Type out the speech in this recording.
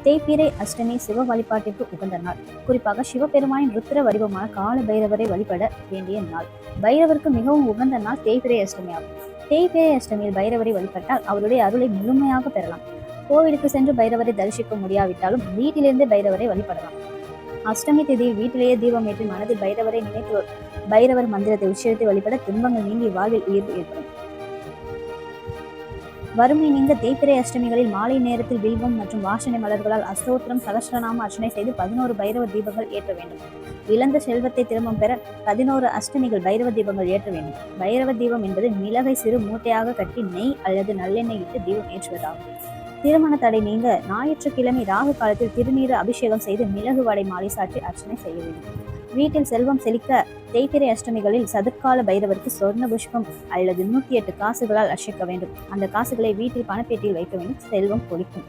தேய்பிறை அஷ்டமி சிவ வழிபாட்டிற்கு உகந்த நாள். குறிப்பாக சிவபெருமானின் ருத்ர வடிவமான கால பைரவரை வழிபட வேண்டிய நாள். பைரவருக்கு மிகவும் உகந்த நாள் தேய்பிறை அஷ்டமி ஆகும். தேய்பிறை அஷ்டமியில் பைரவரை வழிபட்டால் அவருடைய அருளை முழுமையாக பெறலாம். கோவிலுக்கு சென்று பைரவரை தரிசிக்க முடியாவிட்டாலும் வீட்டிலிருந்து பைரவரை வழிபடலாம். அஷ்டமி திதியில் வீட்டிலேயே தீபம் ஏற்றி மனதில் பைரவரை நினைத்து பைரவர் மந்திரத்தை உச்சரித்து வழிபட துன்பங்கள் நீங்கி வாழ்வில் உயர்வு ஏற்படும். வறுமை நீங்க தேய்பிறை அஷ்டமிகளில் மாலை நேரத்தில் வில்வம் மற்றும் வாசனை மலர்களால் அஷ்டோத்திரம் சகஸ்ரநாம அர்ச்சனை செய்து 11 பைரவ தீபங்கள் ஏற்ற வேண்டும். இழந்த செல்வத்தை திரும்பம் பெற 11 அஷ்டமிகள் பைரவ தீபங்கள் ஏற்ற வேண்டும். பைரவ தீபம் என்பது மிளகை சிறு மூட்டையாக கட்டி நெய் அல்லது நல்லெண்ணெய் இட்டு தீபம் ஏற்றுவதாகும். திருமண தடை நீங்க ஞாயிற்றுக்கிழமை ராகு காலத்தில் திருநீறு அபிஷேகம் செய்து மிளகு வடை மாலை சாற்றி அர்ச்சனை செய்ய வேண்டும். வீட்டில் செல்வம் செழிக்க தேய்பிறை அஷ்டமிகளில் சதுர்கால பைரவருக்கு சொர்ண புஷ்பம் அல்லது 108 காசுகளால் அர்ச்சிக்க வேண்டும். அந்த காசுகளை வீட்டில் பணப்பேட்டியில் வைக்க வேண்டும். செல்வம் கொளிக்கும்.